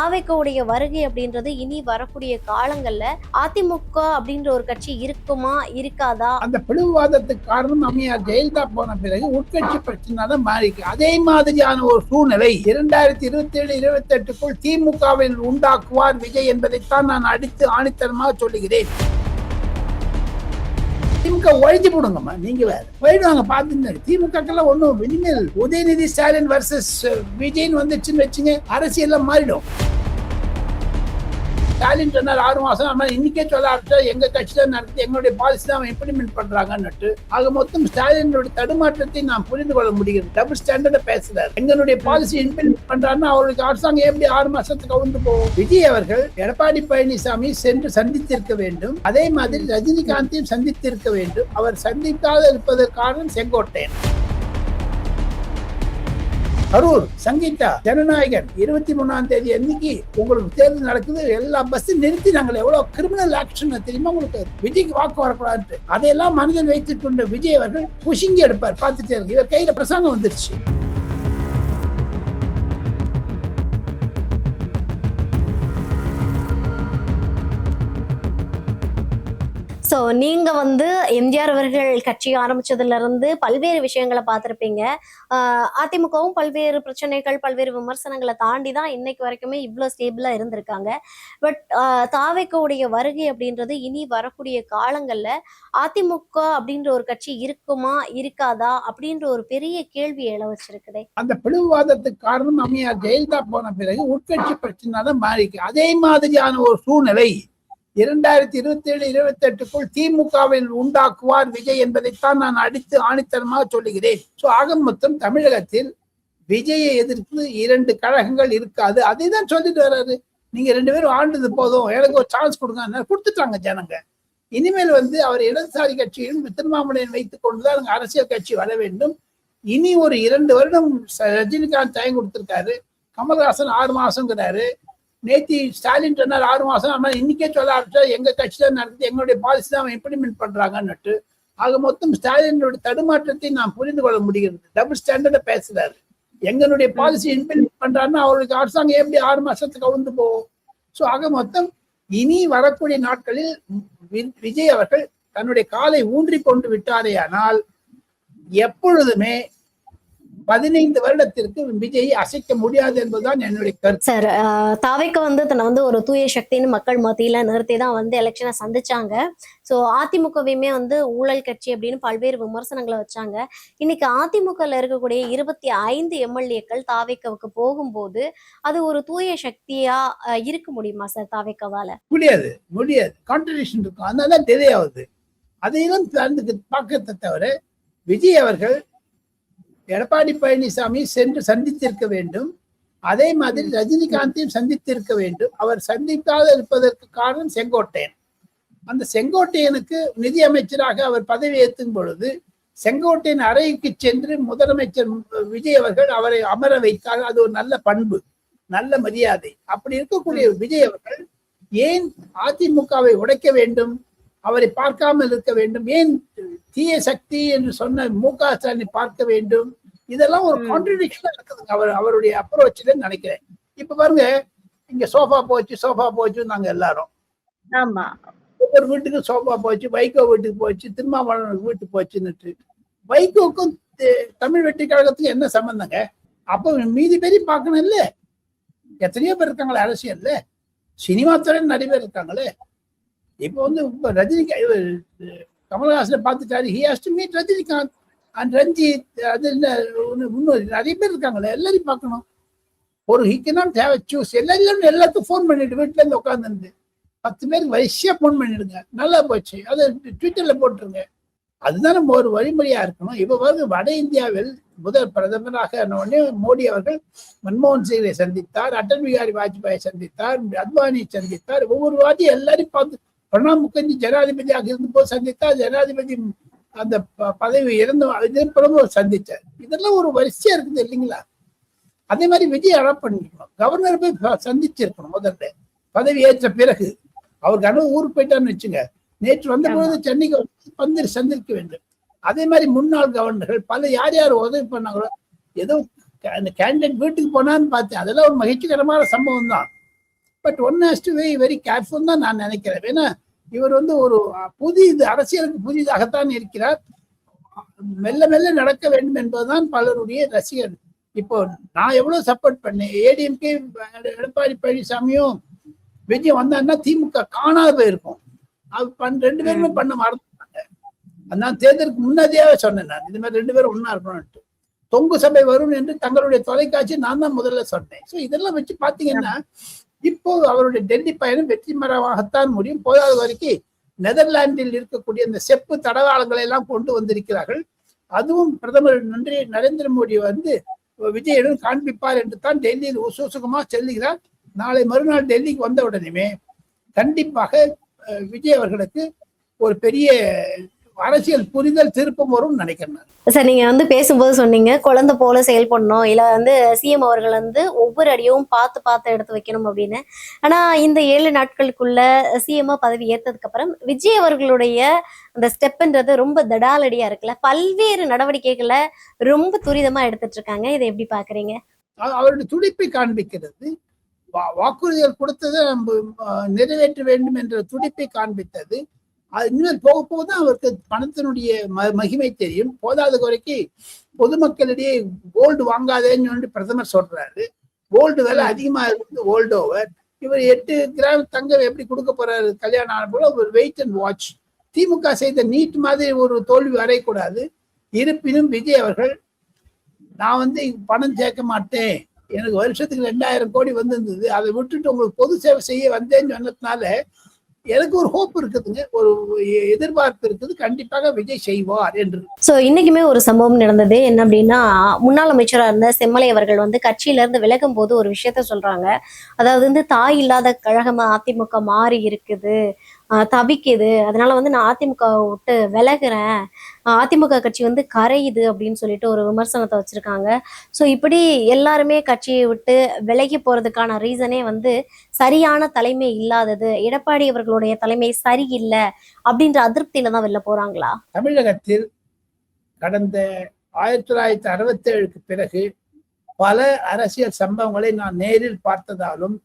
தாவேக்காவுடைய வருகை அப்படின்றது இனி வரக்கூடிய காலங்கள்ல அதிமுக அப்படின்ற ஒரு கட்சி இருக்குமா இருக்காதா? அந்த பிளவுவாதத்துக்கு காரணம் அம்மையார் ஜெயலலிதா போன பிறகு உட்கட்சி பிரச்சனை தான் மாறிக்கு. அதே மாதிரியான ஒரு சூழ்நிலை 2027-28க்குள் திமுகவில் உண்டாக்குவார் விஜய் என்பதைத்தான் நான் அடித்து ஆணித்தரமாக சொல்லுகிறேன். திமுக ஒழிஞ்சு போடுங்கம்மா, நீங்க வேற போயிடுவாங்க பாத்துங்க. திமுக ஒன்னும் இனிமேல் உதயநிதி ஸ்டாலின் வர்சஸ் விஜய்னு வந்துச்சுன்னு வச்சுங்க, அரசியல் மாறிடும். ஸ்டாலின் சொன்னார் 6 மாசம், ஆனா இன்னைக்கே சொல்ல ஆரம்பிச்சா எங்க கட்சியில நடத்தி எங்களுடைய பாலிசி தான் இம்ப்ளிமெண்ட் பண்றாங்கன்னு. ஆக மொத்தம் ஸ்டாலினுடைய தடுமாற்றத்தை நாம் புரிந்து கொள்ள முடிகிறது. டபுள் ஸ்டாண்டர்ட பேசுறாரு. எங்களுடைய பாலிசி இம்ப்ளிமெண்ட் பண்றாருன்னா அவருக்கு அரசாங்கம் எப்படி 6 மாசத்துக்கு வந்து போகும்? விஜய் அவர்கள் எடப்பாடி பழனிசாமி சென்று சந்தித்திருக்க வேண்டும். அதே மாதிரி ரஜினிகாந்தையும் சந்தித்திருக்க வேண்டும். அவர் சந்திக்காத இருப்பதற்கு காரணம் செங்கோட்டையன். கரூர் சங்கீதா ஜனநாயகன் 23ஆம் தேதி அன்னைக்கு உங்களுக்கு தேர்தல் நடக்குது. எல்லா பஸ்ஸும் நிறுத்தி நாங்கள் எவ்வளவு கிரிமினல் ஆக்ஷன் தெரியுமா உங்களுக்கு? விஜய்க்கு வாக்கு வரக்கூடாது. அதையெல்லாம் மனதில் வைத்துக் கொண்ட விஜய் அவர்கள் புஷிங்கி எடுப்பார். பார்த்துட்டே இருக்கு. இவர் கையில பிரசங்கம் வந்துருச்சு. ஸோ நீங்க எம்ஜிஆர் அவர்கள் கட்சி ஆரம்பிச்சதுல இருந்து பல்வேறு விஷயங்களை பார்த்திருப்பீங்க. அதிமுகவும் பல்வேறு பிரச்சனைகள் பல்வேறு விமர்சனங்களை தாண்டி தான் இன்னைக்கு வரைக்குமே இவ்வளவு ஸ்டேபிளா இருந்திருக்காங்க. பட் தாவேக்காவுடைய வருகை அப்படின்றது இனி வரக்கூடிய காலங்கள்ல அதிமுக அப்படின்ற ஒரு கட்சி இருக்குமா இருக்காதா அப்படின்ற ஒரு பெரிய கேள்வி எழ வச்சிருக்குதே. அந்த பிளவுவாதத்துக்கு காரணம் அம்மையார் ஜெயலலிதா போன பிறகு உட்கட்சி பிரச்சனை தான் மாறிக்கு. அதே மாதிரியான ஒரு சூழ்நிலை 2027-28க்குள் திமுகவில் உண்டாக்குவார் விஜய் என்பதைத்தான் நான் அடித்து ஆணித்தரமாக சொல்லுகிறேன். ஆக மொத்தம் தமிழகத்தில் விஜயை எதிர்த்து 2 கழகங்கள் இருக்காது. அதை தான் சொல்லிட்டு வர்றாரு. நீங்க 2 பேரும் ஆண்டது போதும், எனக்கு ஒரு சான்ஸ் கொடுங்க. கொடுத்துட்டாங்க ஜனங்க. இனிமேல் அவர் இடதுசாரி கட்சியும் திருமாவளையன் வைத்துக் கொண்டுதான் அரசியல் கட்சி வர வேண்டும். இனி ஒரு 2 வருடம் ரஜினிகாந்த் டைம் கொடுத்திருக்காரு. கமல்ஹாசன் 6 மாசங்கிறாரு. நேத்தி ஸ்டாலின் சொன்னார் 6 மாசம், ஆனா இன்னைக்கே சொல்ல ஆரம்பிச்சா எங்க கட்சியில நடத்தி எங்களுடைய பாலிசி தான் இம்ப்ளிமெண்ட் பண்றாங்கன்னு. ஆக மொத்தம் ஸ்டாலினுடைய தடுமாற்றத்தை நாம் புரிந்து கொள்ள முடிகிறது. டபுள் ஸ்டாண்டர்ட பேசுறாரு. எங்களுடைய பாலிசி இம்ப்ளிமெண்ட் பண்றாருன்னா அவருக்கு அரசாங்கம் எப்படி 6 மாசத்துக்கு வந்து போகும்? ஆக மொத்தம் இனி வரக்கூடிய நாட்களில் விஜய் அவர்கள் தன்னுடைய காலை ஊன்றி கொண்டு விட்டாரே ஆனால் எப்பொழுதுமே 15 வருடத்திற்கு விஜய் அசைக்க முடியாது என்பதுதான் என்னுடைய கருத்து. சார், தாவேக்கா தன்னை ஒரு தூய சக்தின்னு மக்கள் மத்தியில நிறுத்தி தான் எலெக்ஷனை சந்திச்சாங்க. ஸோ அதிமுகவையுமே ஊழல் கட்சி அப்படின்னு பல்வேறு விமர்சனங்களை வச்சாங்க. இன்னைக்கு அதிமுகல இருக்கக்கூடிய 25 எம்எல்ஏக்கள் தாவேக்காவுக்கு போகும்போது அது ஒரு தூய சக்தியா இருக்க முடியுமா சார் தாவேக்காவால? முடியாது, முடியாது. கான்ட்ரடிக்ஷன் இருக்கும். அதனால டிலே ஆகுது. அதையும் பார்க்கறத தவிர விஜய் அவர்கள் எடப்பாடி பழனிசாமி சென்று சந்தித்திருக்க வேண்டும். அதே மாதிரி ரஜினிகாந்தையும் சந்தித்திருக்க வேண்டும். அவர் சந்திக்காத இருப்பதற்கு காரணம் செங்கோட்டையன். அந்த செங்கோட்டையனுக்கு நிதி அமைச்சராக அவர் பதவி ஏற்றும் பொழுது செங்கோட்டையன் அறைக்கு சென்று முதலமைச்சர் விஜய் அவர்கள் அவரை அமர வைத்தார். அது ஒரு நல்ல பண்பு, நல்ல மரியாதை. அப்படி இருக்கக்கூடிய விஜய் அவர்கள் ஏன் அதிமுகவை உடைக்க வேண்டும்? அவரை பார்க்காமல் இருக்க வேண்டும்? ஏன் தீய சக்தி என்று சொன்ன மு.க. ஸ்டாலினை பார்க்க வேண்டும்? இதெல்லாம் ஒரு கான்ட்ரடிக்ஷனா இருக்குதுங்க அவருடைய அப்ரோச்ல நினைக்கிறேன். இப்ப பாருங்க, இங்க சோஃபா போச்சு நாங்க எல்லாரும். ஆமா, ஒவ்வொரு வீட்டுக்கு சோஃபா போச்சு, வைகோ வீட்டுக்கு போச்சு, திருமாவளவன் வீட்டுக்கு போச்சுன்னு. வைகோக்கும் தமிழ் வெற்றி கழகத்துக்கும் என்ன சம்பந்தங்க? அப்ப மீதி பேரையும் பார்க்கணும் இல்ல? எத்தனையோ பேர் இருக்காங்களே அரசியல்ல, சினிமா துறை நிறைய பேர் இருக்காங்களே. இப்ப ரஜினிகாந்த் கமல்ஹாசனை பார்த்துட்டாரு. He has to meet Rajinikanth and Ranjith. அது இன்னும் நிறைய பேர் இருக்காங்களே, எல்லாரையும் பார்க்கணும். ஒரு he cannot have a choose. எல்லாத்துக்கும் ஃபோன் பண்ணிட்டு வீட்டுல இருந்து உட்காந்துருந்து 10 பேருக்கு வரிசையா ஃபோன் பண்ணிடுங்க. நல்லா போச்சு, அதை ட்விட்டர்ல போட்டுருங்க. அதுதான் நம்ம ஒரு வழிமுறையா இருக்கணும். இப்ப வட இந்தியாவில் முதல் பிரதமராக உடனே மோடி அவர்கள் மன்மோகன் சிங்கை சந்தித்தார், அடல் பிகாரி வாஜ்பாயை சந்தித்தார், அத்வானியை சந்தித்தார். ஒவ்வொரு வாட்டியும் எல்லாரையும் பார்த்து பிரணாப் முகர்ஜி ஜனாதிபதியாக இருந்தபோது சந்தித்தார். ஜனாதிபதி அந்த பதவி இறந்து சந்திச்சார். இதெல்லாம் ஒரு வரிசையா இருக்குது இல்லைங்களா? அதே மாதிரி விஜய் அடாப்ட் பண்ணிக்கணும். கவர்னர் போய் சந்திச்சிருக்கணும் முதல்ல பதவி ஏற்ற பிறகு. அவருக்கு ஊருக்கு போயிட்டான்னு வச்சுங்க. நேற்று வந்த பொழுது சென்னைக்கு சந்திக்க வேண்டும். அதே மாதிரி முன்னாள் கவர்னர்கள் பல யார் உதவி பண்ணாங்களோ, ஏதோ அந்த கேண்டிடேட் வீட்டுக்கு போனான்னு பார்த்தேன். அதெல்லாம் ஒரு மகிழ்ச்சிகரமான சம்பவம் தான். But one has to very careful தான் நான் நினைக்கிறேன். ஏன்னா இவர் வந்து ஒரு புதிது அரசியலுக்கு புதிதாகத்தான் இருக்கிறார். மெல்ல மெல்ல நடக்க வேண்டும் என்பதுதான் பலருடைய ரசிகர். இப்போ நான் எவ்வளவு சப்போர்ட் பண்ணேன், ஏடிஎம்கே எடப்பாடி பழனிசாமியும் விஜய் வந்தாருன்னா திமுக காணாத போயிருக்கும். அது ரெண்டு பேருமே பண்ண மறந்துட்டாங்க. நான் தேர்தலுக்கு முன்னாடியாவே சொன்னேன், நான் இது மாதிரி 2 பேரும் ஒன்னா இருக்கணும்ட்டு. தொங்கு சபை வரும் என்று தங்களுடைய தொலைக்காட்சி நான் தான் முதல்ல சொன்னேன். ஸோ இதெல்லாம் வச்சு பாத்தீங்கன்னா இப்போ அவருடைய டெல்லி பயணம் வெற்றிகரமாகத்தான் முடியும். போதாத வரைக்கும் நெதர்லாந்தில் இருக்கக்கூடிய இந்த செப்பு தடவாளங்களை எல்லாம் கொண்டு வந்திருக்கிறார்கள். அதுவும் பிரதமர் நரேந்திர மோடி வந்து விஜயிடம் காண்பிப்பார் என்று தான் டெல்லியில் உசுசுகமா செல்லுகிறார். நாளை மறுநாள் டெல்லிக்கு வந்த உடனே கண்டிப்பாக விஜய் அவர்களுக்கு ஒரு பெரிய அரசியல் புரிதல் திருப்பம் வரும் நினைக்கிறேன். சார், நீங்க வந்து பேசும்போது சொன்னீங்க குழந்தை போல செயல்படணும், இல்ல வந்து சிஎம் அவர்கள் வந்து ஒவ்வொரு அடியும் பார்த்து பார்த்து எடுத்து வைக்கணும் அப்படின்னு. ஆனா இந்த 7 நாட்களுக்குள்ள சிஎம்ஆ பதவி ஏற்றதுக்கு அப்புறம் விஜய் அவர்களுடைய அந்த ஸ்டெப்ன்றது ரொம்ப தடாலடியா இருக்குல்ல, பல்வேறு நடவடிக்கைகளை ரொம்ப துரிதமா எடுத்துட்டு இருக்காங்க. இதை எப்படி பாக்குறீங்க? அவருடைய துடிப்பை காண்பிக்கிறது. வாக்குறுதிகள் கொடுத்ததை நம்ம நிறைவேற்ற வேண்டும் என்ற துடிப்பை காண்பித்தது. அது இனிமேல் போக போகதான் அவருக்கு பணத்தினுடைய மகிமை தெரியும். போதாத குறைக்கு பொதுமக்களிடையே கோல்டு வாங்காதேன்னு சொல்லி பிரதமர் சொல்றாரு. கோல்டு விலை அதிகமா இருக்கு, கோல்டு ஓவர். இவர் 8 கிராம் தங்கம் எப்படி கொடுக்க போறாரு கல்யாணம் ஆன போல ஒரு வெயிட் அண்ட் வாட்ச். திமுக செய்த நீட் மாதிரி ஒரு தோல்வி வரையக்கூடாது. இருப்பினும் விஜய் அவர்கள், நான் வந்து பணம் சேர்க்க மாட்டேன், எனக்கு வருஷத்துக்கு 2000 கோடி வந்திருந்தது, அதை விட்டுட்டு உங்களுக்கு பொது சேவை செய்ய வந்தேன்னு சொன்னதுனால எனக்கு ஒரு ஹோப் இருக்குதுங்க, ஒரு எதிர்பார்ப்பு இருக்குது, கண்டிப்பாக விஜய் செய்வார் என்று. சோ இன்னைக்குமே ஒரு சம்பவம் நடந்தது. என்ன அப்படின்னா, முன்னாள் அமைச்சரா இருந்த செம்மலை அவர்கள் வந்து கட்சியில இருந்து விலகும் போது ஒரு விஷயத்த சொல்றாங்க. அதாவது வந்து தாய் இல்லாத கழகமா அதிமுக மாறி இருக்குது, தவிக்குது, அதனால வந்து நான் அதிமுக விட்டு விலகுறேன், அதிமுக கட்சி வந்து கரையுது அப்படின்னு சொல்லிட்டு ஒரு விமர்சனத்தை வச்சிருக்காங்க. ஸோ இப்படி எல்லாருமே கட்சியை விட்டு விலகி போறதுக்கான ரீசனே வந்து சரியான தலைமை இல்லாதது, எடப்பாடி அவர்களுடைய தலைமை சரியில்லை அப்படின்ற அதிருப்தியில தான் வெளில போறாங்களா? தமிழகத்தில் கடந்த 1967க்கு பிறகு பல அரசியல் சம்பவங்களை நான் நேரில் பார்த்ததாலும்,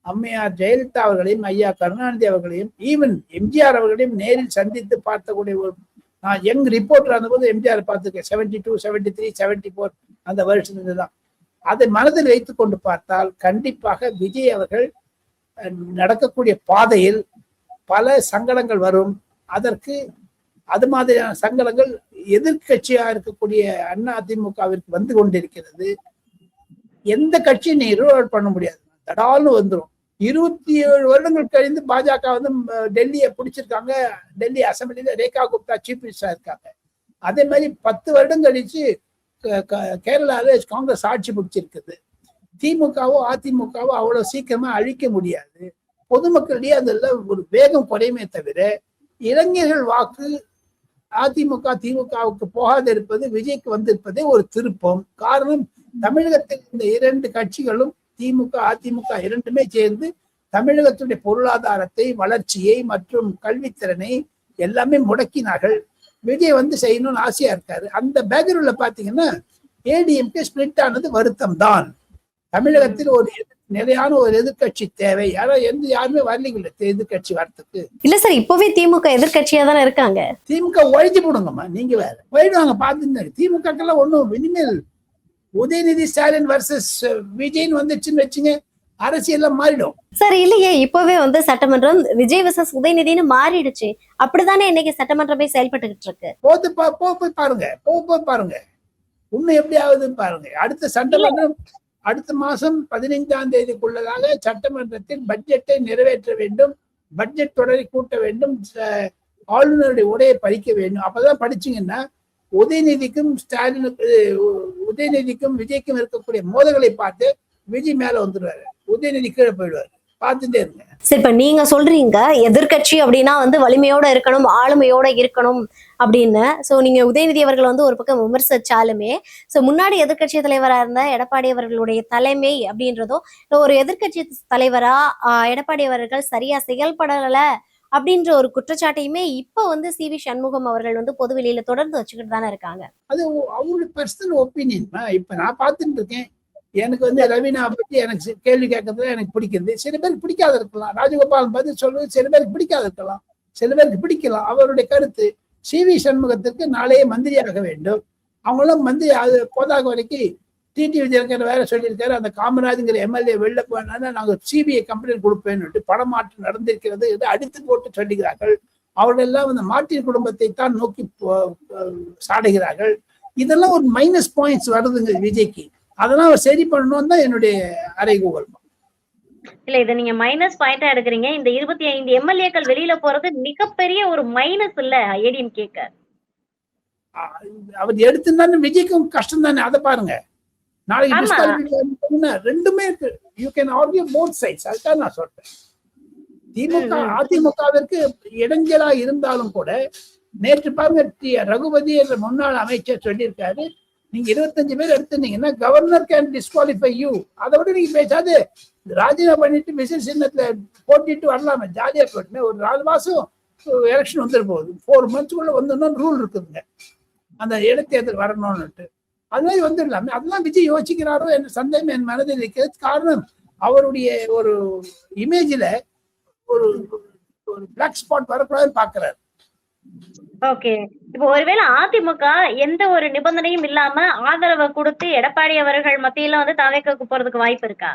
அம்மையார் ஜெயலலிதா அவர்களையும் ஐயா கருணாநிதி அவர்களையும் ஈவன் எம்ஜிஆர் அவர்களையும் நேரில் சந்தித்து பார்த்தக்கூடிய ஒரு, நான் யங் ரிப்போர்ட்டர் இருந்தபோது எம்ஜிஆர் பார்த்துருக்கேன். 72, 73, 74 அந்த வருஷத்துல தான். அதை மனதில் வைத்துக் கொண்டு பார்த்தால் கண்டிப்பாக விஜய் அவர்கள் நடக்கக்கூடிய பாதையில் பல சங்கடங்கள் வரும். அதற்கு அது மாதிரியான சங்கடங்கள் எதிர்கட்சியா இருக்கக்கூடிய அதிமுகவிற்கு வந்து கொண்டிருக்கிறது. எந்த கட்சியும் ரிவால்வ் பண்ண முடியாது, தடால்னு வந்துடும். 27 வருடங்கள் கழிந்து பாஜக வந்து டெல்லியை பிடிச்சிருக்காங்க. டெல்லி அசம்பிளியில ரேகா குப்தா சீஃப் மினிஸ்டரா இருக்காங்க. அதே மாதிரி 10 வருடம் கழிச்சு கேரளால காங்கிரஸ் ஆட்சி பிடிச்சிருக்குது. திமுகவோ அதிமுகவோ அவ்வளவு சீக்கிரமா அழிக்க முடியாது. பொதுமக்களிடையே அதெல்லாம் ஒரு வேகம் குறையுமே தவிர இளைஞர்கள் வாக்கு அதிமுக திமுகவுக்கு போகாது இருப்பது விஜய்க்கு வந்திருப்பதே ஒரு திருப்பம். காரணம், தமிழகத்தில் இந்த 2 கட்சிகளும் திமுக அதிமுக இரண்டுமே சேர்ந்து தமிழகத்துடைய பொருளாதாரத்தை, வளர்ச்சியை மற்றும் கல்வித்திறனை எல்லாமே முடக்கினார்கள். விஜய் வந்து செய்யணும்னு ஆசையா இருக்காரு. அந்த பேக்ரவுண்ட்ல பாத்தீங்கன்னா ஏடிஎம்கே ஸ்பிளிட் ஆனது வருத்தம் தான். தமிழகத்தில் ஒரு நிலையான ஒரு எதிர்கட்சி தேவை. யாருமே வரலீங்கள எதிர்கட்சி வரத்துக்கு. இல்ல சார், இப்பவே திமுக எதிர்கட்சியா தானே இருக்காங்க. திமுக ஒழிஞ்சு போடுங்கம்மா, நீங்க வேற போயிடுவாங்க பாத்துங்க. திமுகக்கெல்லாம் ஒண்ணும் இனிமேல் உதயநிதி ஸ்டாலின் வர்சஸ் விஜய்னு வந்துச்சுன்னு வச்சுங்க, அரசியல் மாறிடும். சார் இல்லையே, இப்பவே வந்து சட்டமன்றம் விஜய் வர்சஸ் உதயநிதினு மாறிடுச்சு. அப்படித்தானே இன்னைக்கு சட்டமன்றமே செயல்பட்டுக்கிட்டு இருக்கு. போய் பாருங்க இன்னும் எப்படி ஆகுதுன்னு பாருங்க. அடுத்த சட்டமன்றம் அடுத்த மாசம் 15ஆம் தேதிக்குள்ளதாக சட்டமன்றத்தில் பட்ஜெட்டை நிறைவேற்ற வேண்டும், பட்ஜெட் தொடரை கூட்ட வேண்டும், ஆளுநருடைய உரையை படிக்க வேண்டும். அப்பதான் படிச்சீங்கன்னா உதயநிதிக்கும் விஜய்க்கும் இருக்கக்கூடிய மோதல்களை பார்த்து விஜய் மேல வந்துடுவாரு, உதயநிதி கீழே போயிடுவாரு. பார்த்துட்டே இருங்க. சரி, இப்ப நீங்க சொல்றீங்க எதிர்கட்சி அப்படின்னா வந்து வலிமையோட இருக்கணும், ஆளுமையோட இருக்கணும் அப்படின்னு. சோ நீங்க உதயநிதி அவர்கள் வந்து ஒரு பக்கம் விமர்சிச்சாலுமே, சோ முன்னாடி எதிர்கட்சி தலைவரா இருந்த எடப்பாடி அவர்களுடைய தலைமை அப்படின்றதோ, ஒரு எதிர்கட்சி தலைவரா எடப்பாடி அவர்கள் சரியா செயல்படல அப்படின்ற ஒரு குற்றச்சாட்டையுமே இப்ப வந்து சி.வி. சண்முகம் அவர்கள் வந்து பொதுவெளியில தொடர்ந்து வச்சுக்கிட்டு தானே இருக்காங்க. அது அவருடைய பர்சனல் ஒப்பீனியன். இப்ப நான் பார்த்துட்டு இருக்கேன், எனக்கு வந்து ரவீனா பத்தி எனக்கு கேள்வி கேட்கறதுல எனக்கு பிடிக்கிறது, சில பேருக்கு பிடிக்காது இருக்கலாம். ராஜகோபால் பதில் சொல்றது சில பேருக்கு பிடிக்காது இருக்கலாம், சில பேருக்கு பிடிக்கலாம். அவருடைய கருத்து CV சண்முகத்திற்கு நாளையே மந்திரியாக வேண்டும். அவங்களும் மந்திரி அது போதாக வரைக்கும் டிடி விஜயன் வேற சொல்லியிருக்காரு, அந்த காமராஜ்ங்கிற MLA வெளில போனா நாங்க CBI கம்ப்ளைண்ட் கொடுப்பேன்னு படமாற்றம் நடந்திருக்கிறது என்று அடித்து போட்டு சொல்லுகிறார்கள். அவர்கள் எல்லாம் அந்த மாற்றின் குடும்பத்தை தான் நோக்கி சாடுகிறார்கள். இதெல்லாம் ஒரு மைனஸ் பாயிண்ட்ஸ் வருதுங்க விஜய்க்கு. அதெல்லாம் அவர் சரி பண்ணணும் தான் என்னுடைய அறைகூவல். இல்ல இதை நீங்க மைனஸ் பாயிண்டா எடுக்கிறீங்க. இந்த 25 MLAக்கள் வெளியில போறது மிகப்பெரிய ஒரு மைனஸ் இல்ல ADMK. அவர் எடுத்துருந்தானே விஜய்க்கும் கஷ்டம் தானே, அதை பாருங்க. நாளைக்கு ரெண்டுமே இருக்கு. You can argue both sides. அதுதான் நான் சொல்றேன். திமுக அதிமுகவிற்கு இடைஞ்சலா இருந்தாலும் கூட நேற்று பாருங்க ரகுபதி என்ற முன்னாள் அமைச்சர் சொல்லியிருக்காரு, நீங்க 25 பேர் எடுத்துட்டீங்கன்னா கவர்னர் கேன் டிஸ்குவாலிஃபை யூ. அதை விட நீங்க பேசாது ராஜினாமா பண்ணிட்டு விசில் சின்னத்துல போட்டிட்டு வரலாமே, ஜாலியா போட்டுமே. ஒரு 4 மாசம் எலெக்ஷன் வந்துரு போகுது, 4 மந்த்ஸ்க்குள்ள வந்துடணும் ரூல் இருக்குதுங்க, அந்த இடைத்தேர்தல் வரணும்னுட்டு. அது மாதிரி வந்துடலாமே. அதெல்லாம் விஜய் யோசிக்கிறாரோ என்ற சந்தேகம் என் மனதில் இருக்கிறது. காரணம் அவருடைய ஒரு இமேஜ்ல ஒரு பிளாக் ஸ்பாட் வரக்கூடாதுன்னு பாக்குறாரு. ஓகே, இப்போ ஒருவேளை அதிமுக எந்த ஒரு நிபந்தனையும் இல்லாம ஆதரவை கொடுத்து எடப்பாடி அவர்கள் மத்தியில வந்து தாவேக்காக்கு போறதுக்கு வாய்ப்பு இருக்கா?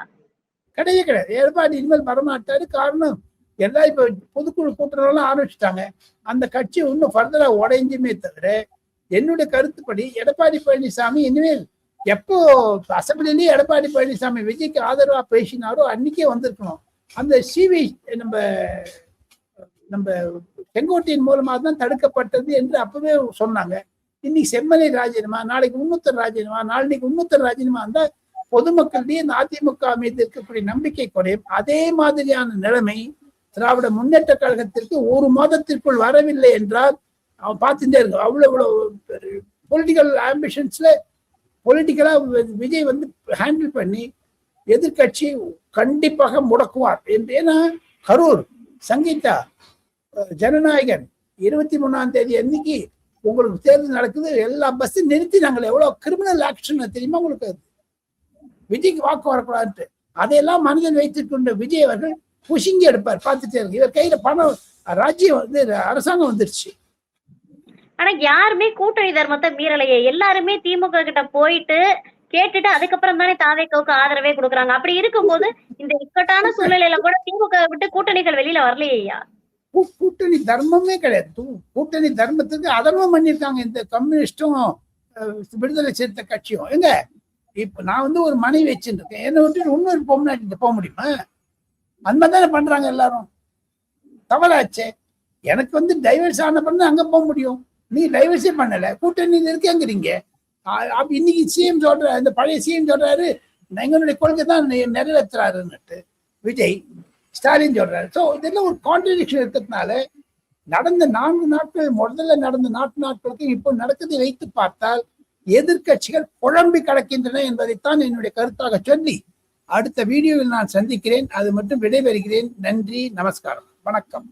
கிடையவே கிடையாது. எடப்பாடி இனிமேல் வரமாட்டாரு. காரணம் எல்லாம் இப்ப பொதுக்குழு கூட்டணம் ஆரம்பிச்சுட்டாங்க. அந்த கட்சி இன்னும் ஃபர்தரா உடைஞ்சுமே தவிர என்னுடைய கருத்துப்படி எடப்பாடி பழனிசாமி இனிமேல் எப்போ அசம்பிளிலேயே எடப்பாடி பழனிசாமி விஜய்க்கு ஆதரவா பேசினாரோ அன்னைக்கே வந்திருக்கணும். அந்த CV நம்ம செங்கோட்டையின் மூலமா தான் தடுக்கப்பட்டது என்று அப்பவே சொன்னாங்க. இன்னைக்கு செம்மலை ராஜினாமா, நாளைக்கு முன்னூத்தர் ராஜினாமா, நாளைக்கு முன்னூத்தர் ராஜினாமா இருந்தா பொதுமக்களிடையே இந்த அதிமுக மீது இருக்கக்கூடிய நம்பிக்கை குறையும். அதே மாதிரியான நிலைமை திராவிட முன்னேற்ற கழகத்திற்கு 1 மாதத்திற்குள் வரவில்லை என்றால் அவன் பார்த்துட்டே இருக்கும். அவ்வளவு பொலிட்டிக்கல் ஆம்பிஷன்ஸ்ல பொலிட்டிக்கலா விஜய் வந்து ஹேண்டில் பண்ணி எதிர்கட்சி கண்டிப்பாக முடக்குவார் என்று. ஏன்னா கரூர் சங்கீதா ஜனநாயகன் 23ஆம் தேதி அன்னைக்கு உங்களுக்கு தேர்தல் நடக்குது, எல்லா பஸ்ஸும் நிறுத்தி நாங்கள் எவ்வளவு கிரிமினல் ஆக்ஷன் தெரியுமா உங்களுக்கு, விஜய்க்கு வாக்கு வரக்கூடாதுன்ட்டு. அதையெல்லாம் மனதில் வைத்துக் கொண்ட விஜய் அவர்கள் புஷிங்கி எடுப்பார், பார்த்துட்டே இருக்கு. இவர் கையில பணம் ராஜ்யம் வந்து அரசாங்கம் வந்துருச்சு. ஆனா யாருமே கூட்டணி தர்மத்தை மீறலையே. எல்லாருமே திமுக கிட்ட போயிட்டு கேட்டுட்டு அதுக்கப்புறம் தானே தாவேக்காவுக்கு ஆதரவே கொடுக்குறாங்க. அப்படி இருக்கும்போது இந்த இக்கட்டான சூழ்நிலையில கூட திமுக விட்டு கூட்டணிகள் வெளியில வரலையா? கூட்டணி தர்மமே கிடையாது. கூட்டணி தர்மத்துக்கு அதர்மம் பண்ணிருக்காங்க இந்த கம்யூனிஸ்டும் விடுதலை சிறுத்தை கட்சியும். எங்க இப்ப நான் வந்து ஒரு மனைவி வச்சுருக்கேன், என்னை விட்டு இன்னொரு பொம்னாட்டிட்டு போக முடியுமா? அந்த மாதிரி தானே பண்றாங்க எல்லாரும். தவறாச்சே. எனக்கு வந்து டைவர்ஸ் ஆன பண்ண அங்க போக முடியும், நீ டைவர்ஸே பண்ணல, கூட்டணியில் இருக்கேங்கிறீங்க. இன்னைக்கு CM சொல்ற, இந்த பழைய CM சொல்றாரு எங்களுடைய கொள்கை தான் நிறைவேற்றுறாருன்னுட்டு விஜய் ஸ்டாலின் சொல்றாரு. ஸோ இதெல்லாம் ஒரு கான்ட்ரடிக்ஷன் இருக்கிறதுனால நடந்த 4 நாட்கள், முதல்ல நடந்த 4 நாட்களுக்கு இப்போ நடக்கதை வைத்து பார்த்தால் எதிர்கட்சிகள் குழம்பி கிடக்கின்றன என்பதைத்தான் என்னுடைய கருத்தாக சொல்லி அடுத்த வீடியோவில் நான் சந்திக்கிறேன். அது மட்டும் விடைபெறுகிறேன். நன்றி, நமஸ்காரம், வணக்கம்.